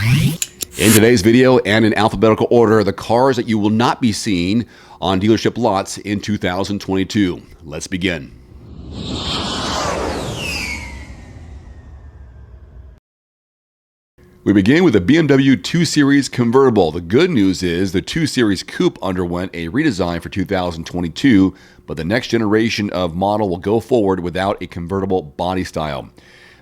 In today's video, and in alphabetical order, the cars that you will not be seeing on dealership lots in 2022. Let's begin. We begin with the BMW 2 Series Convertible. The good news is the 2 Series Coupe underwent a redesign for 2022, but the next generation of model will go forward without a convertible body style.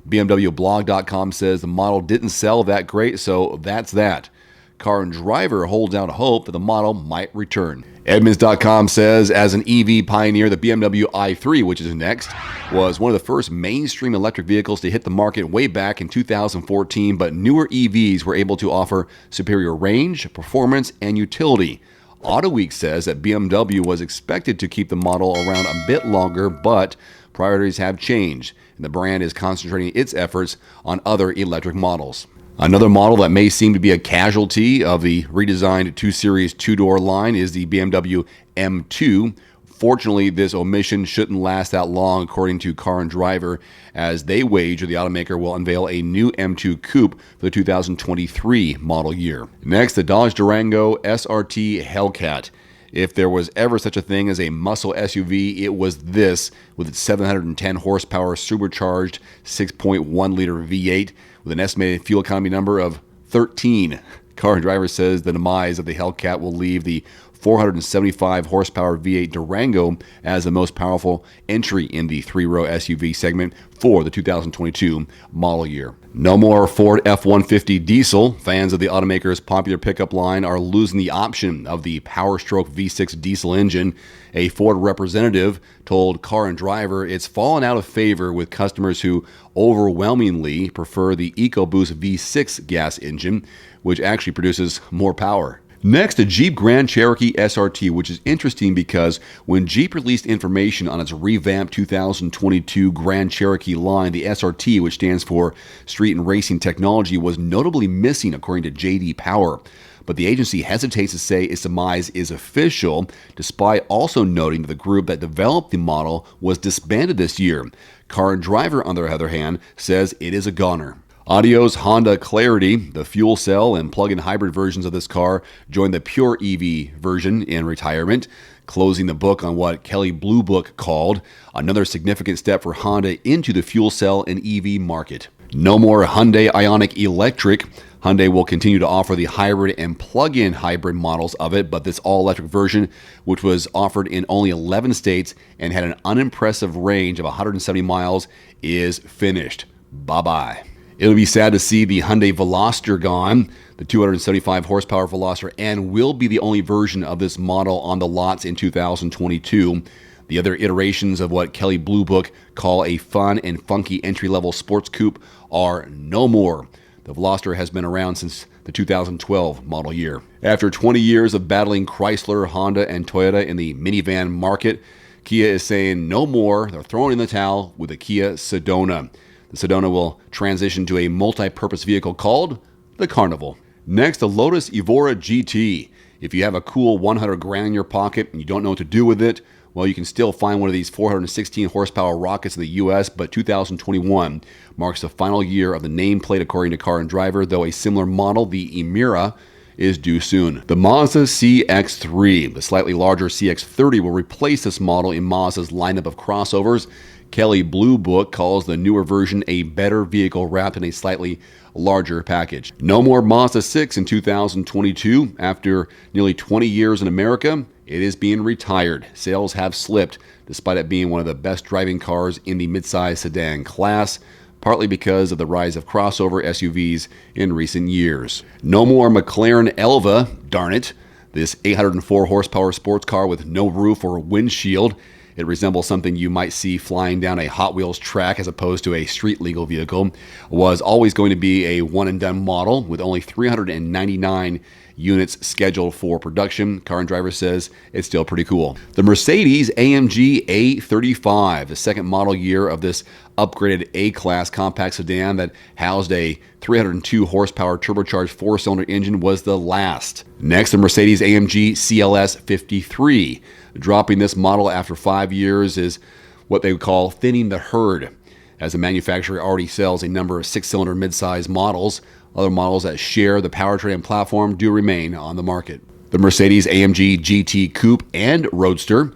BMWblog.com says the model didn't sell that great, so that's that. Car and Driver holds out hope that the model might return. Edmunds.com says, as an EV pioneer, the BMW i3, which is next, was one of the first mainstream electric vehicles to hit the market way back in 2014, but newer EVs were able to offer superior range, performance, and utility. AutoWeek says that BMW was expected to keep the model around a bit longer, but priorities have changed, and the brand is concentrating its efforts on other electric models. Another model that may seem to be a casualty of the redesigned 2 Series two-door line is the BMW M2. Fortunately, this omission shouldn't last that long, according to Car and Driver, as they wager the automaker will unveil a new M2 Coupe for the 2023 model year. Next, the Dodge Durango SRT Hellcat. If there was ever such a thing as a muscle SUV, it was this, with its 710 horsepower supercharged 6.1-liter V8 with an estimated fuel economy number of 13. Car and Driver says the demise of the Hellcat will leave the 475 horsepower V8 Durango as the most powerful entry in the three-row SUV segment for the 2022 model year. No more Ford F-150 diesel. Fans of the automaker's popular pickup line are losing the option of the Power-Stroke V6 diesel engine. A Ford representative told Car and Driver it's fallen out of favor with customers who overwhelmingly prefer the EcoBoost V6 gas engine, which actually produces more power. Next, a Jeep Grand Cherokee SRT, which is interesting because when Jeep released information on its revamped 2022 Grand Cherokee line, the SRT, which stands for Street and Racing Technology, was notably missing according to J.D. Power. But the agency hesitates to say its demise is official, despite also noting that the group that developed the model was disbanded this year. Car and Driver, on the other hand, says it is a goner. Audio's Honda Clarity, the fuel cell and plug-in hybrid versions of this car, joined the pure EV version in retirement, closing the book on what Kelley Blue Book called another significant step for Honda into the fuel cell and EV market. No more Hyundai Ioniq Electric. Hyundai will continue to offer the hybrid and plug-in hybrid models of it, but this all-electric version, which was offered in only 11 states and had an unimpressive range of 170 miles, is finished. Bye-bye. It'll be sad to see the Hyundai Veloster gone. The 275 horsepower Veloster N will be the only version of this model on the lots in 2022. The other iterations of what Kelley Blue Book call a fun and funky entry-level sports coupe are no more. The Veloster has been around since the 2012 model year. After 20 years of battling Chrysler, Honda, and Toyota in the minivan market, Kia is saying no more. They're throwing in the towel with the Kia Sedona. The Sedona will transition to a multi-purpose vehicle called the Carnival. Next, the Lotus Evora GT. If you have a cool 100 grand in your pocket and you don't know what to do with it, well, you can still find one of these 416 horsepower rockets in the US, but 2021 marks the final year of the nameplate according to Car and Driver, though a similar model, the Emira, is due soon. The Mazda Cx-3, the slightly larger CX-30, will replace this model in Mazda's lineup of crossovers. Kelley Blue Book calls the newer version a better vehicle wrapped in a slightly larger package. No more Mazda 6 in 2022. After nearly 20 years in America, it is being retired. Sales have slipped, despite it being one of the best driving cars in the midsize sedan class, partly because of the rise of crossover SUVs in recent years. No more McLaren Elva, darn it. This 804 horsepower sports car with no roof or windshield. It resembles something you might see flying down a Hot Wheels track as opposed to a street-legal vehicle. Was always going to be a one-and-done model with only 399 units scheduled for production. Car and Driver says it's still pretty cool. The Mercedes-Amg A35, the second model year of this upgraded A-Class compact sedan that housed a 302 horsepower turbocharged four-cylinder engine, was the last. Next, the Mercedes-Amg Cls-53. Dropping this model after 5 years is what they would call thinning the herd, as the manufacturer already sells a number of six-cylinder midsize models. Other models that share the powertrain and platform do remain on the market. The Mercedes-Amg GT Coupe and Roadster.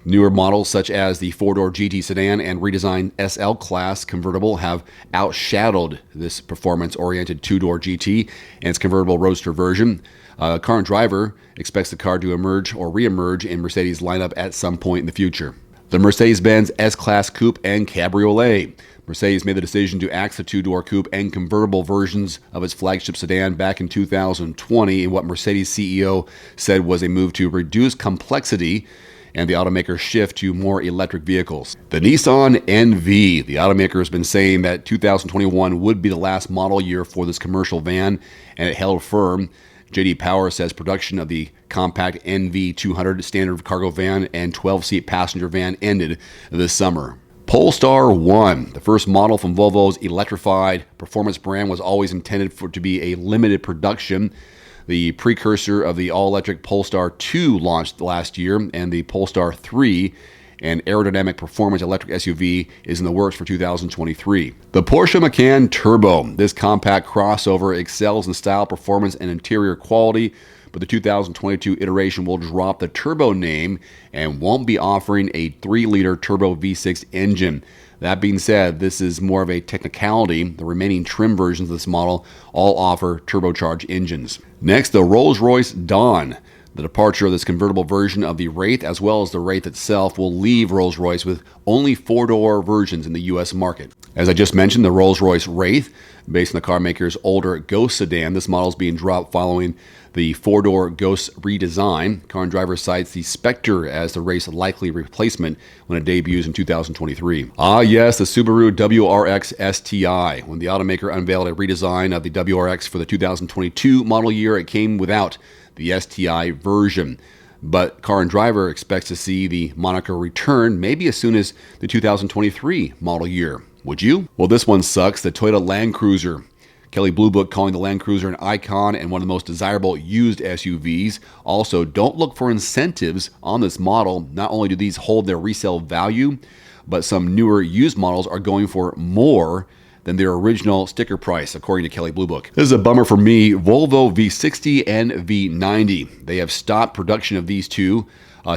Newer models such as the four-door GT sedan and redesigned SL Class convertible have outshadowed this performance-oriented two-door GT and its convertible Roadster version. Car and Driver expects the car to emerge or re-emerge in Mercedes lineup at some point in the future. The Mercedes-Benz S-Class Coupe and Cabriolet. Mercedes made the decision to axe the two-door coupe and convertible versions of its flagship sedan back in 2020 in what Mercedes CEO said was a move to reduce complexity and the automaker's shift to more electric vehicles. The Nissan NV. The automaker has been saying that 2021 would be the last model year for this commercial van, and it held firm. J.D. Power says production of the compact NV 200 standard cargo van and 12-seat passenger van ended this summer. Polestar 1, the first model from Volvo's electrified performance brand, was always intended to be a limited production. The precursor of the all-electric Polestar 2 launched last year, and the Polestar 3, an aerodynamic performance electric SUV, is in the works for 2023. The Porsche Macan Turbo. This compact crossover excels in style, performance, and interior quality, but the 2022 iteration will drop the Turbo name and won't be offering a 3-liter turbo V6 engine. That being said, this is more of a technicality. The remaining trim versions of this model all offer turbocharged engines. Next, the Rolls-Royce Dawn. The departure of this convertible version of the Wraith, as well as the Wraith itself, will leave Rolls-Royce with only 4-door versions in the U.S. market. As I just mentioned, the Rolls-Royce Wraith, based on the car maker's older Ghost sedan, this model is being dropped following the 4-door Ghost redesign. Car and Driver cites the Spectre as the Wraith's likely replacement when it debuts in 2023. Ah yes, the Subaru WRX Sti. When the automaker unveiled a redesign of the WRX for the 2022 model year, it came without the STI version. But Car and Driver expects to see the moniker return maybe as soon as the 2023 model year. Would you? Well, this one sucks. The Toyota Land Cruiser. Kelley Blue Book calling the Land Cruiser an icon and one of the most desirable used SUVs. Also, don't look for incentives on this model. Not only do these hold their resale value, but some newer used models are going for more than their original sticker price, according to Kelley Blue Book. This is a bummer for me. Volvo V60 and V90. They have stopped production of these two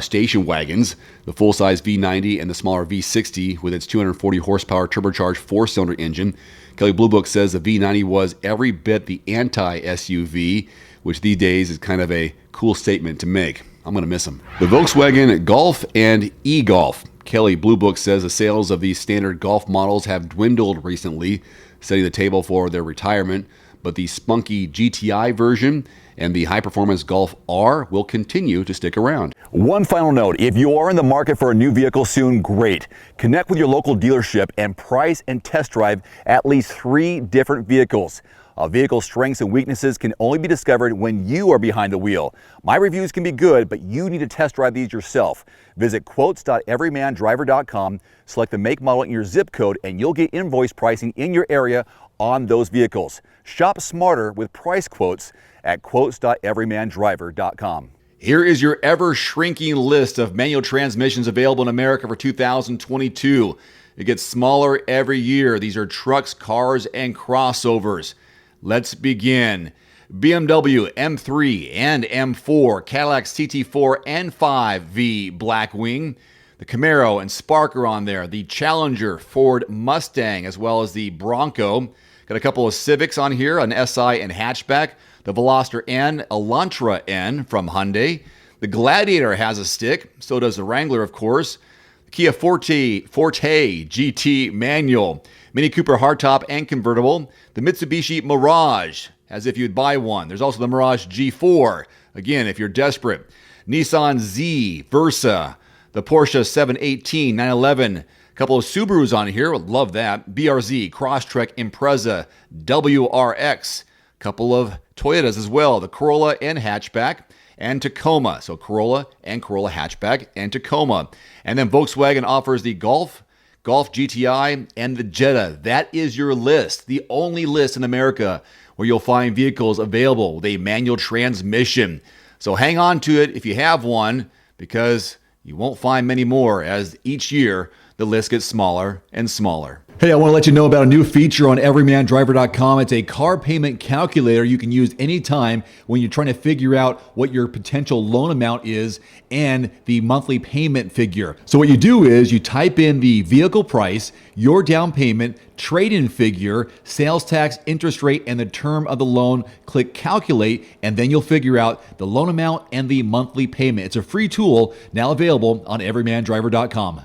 station wagons, the full-size V90 and the smaller V60 with its 240 horsepower turbocharged 4-cylinder engine. Kelley Blue Book says the V90 was every bit the anti-SUV, which these days is kind of a cool statement to make. I'm going to miss them. The Volkswagen Golf and e-Golf. Kelley Blue Book says the sales of these standard Golf models have dwindled recently, setting the table for their retirement, but the spunky GTI version and the high-performance Golf R will continue to stick around. One final note, if you are in the market for a new vehicle soon, great. Connect with your local dealership and price and test drive at least 3 different vehicles. A vehicle's strengths and weaknesses can only be discovered when you are behind the wheel. My reviews can be good, but you need to test drive these yourself. Visit quotes.everymandriver.com, select the make, model, and your zip code, and you'll get invoice pricing in your area on those vehicles. Shop smarter with price quotes at quotes.everymandriver.com. Here is your ever-shrinking list of manual transmissions available in America for 2022. It gets smaller every year. These are trucks, cars, and crossovers. Let's begin. BMW M3 and M4, Cadillac CT4 and 5V Blackwing, the Camaro and Spark are on there, the Challenger, Ford Mustang, as well as the Bronco. Got a couple of Civics on here, an SI and hatchback, the Veloster N, Elantra N from Hyundai. The Gladiator has a stick, so does the Wrangler, of course. The Kia Forte GT manual, Mini Cooper hardtop and convertible. The Mitsubishi Mirage, as if you'd buy one. There's also the Mirage G4, again, if you're desperate. Nissan Z, Versa, the Porsche 718, 911, a couple of Subarus on here, love that. BRZ, Crosstrek, Impreza, WRX, a couple of Toyotas as well, the Corolla and hatchback, and Tacoma. So Corolla and Corolla hatchback and Tacoma. And then Volkswagen offers the Golf GTI, and the Jetta. That is your list, the only list in America where you'll find vehicles available with a manual transmission. So hang on to it if you have one, because you won't find many more as each year the list gets smaller and smaller. Hey, I want to let you know about a new feature on everymandriver.com. It's a car payment calculator you can use anytime when you're trying to figure out what your potential loan amount is and the monthly payment figure. So what you do is you type in the vehicle price, your down payment, trade-in figure, sales tax, interest rate, and the term of the loan. Click calculate, and then you'll figure out the loan amount and the monthly payment. It's a free tool now available on everymandriver.com.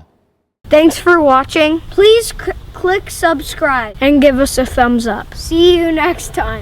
Thanks for watching. Please click subscribe and give us a thumbs up. See you next time.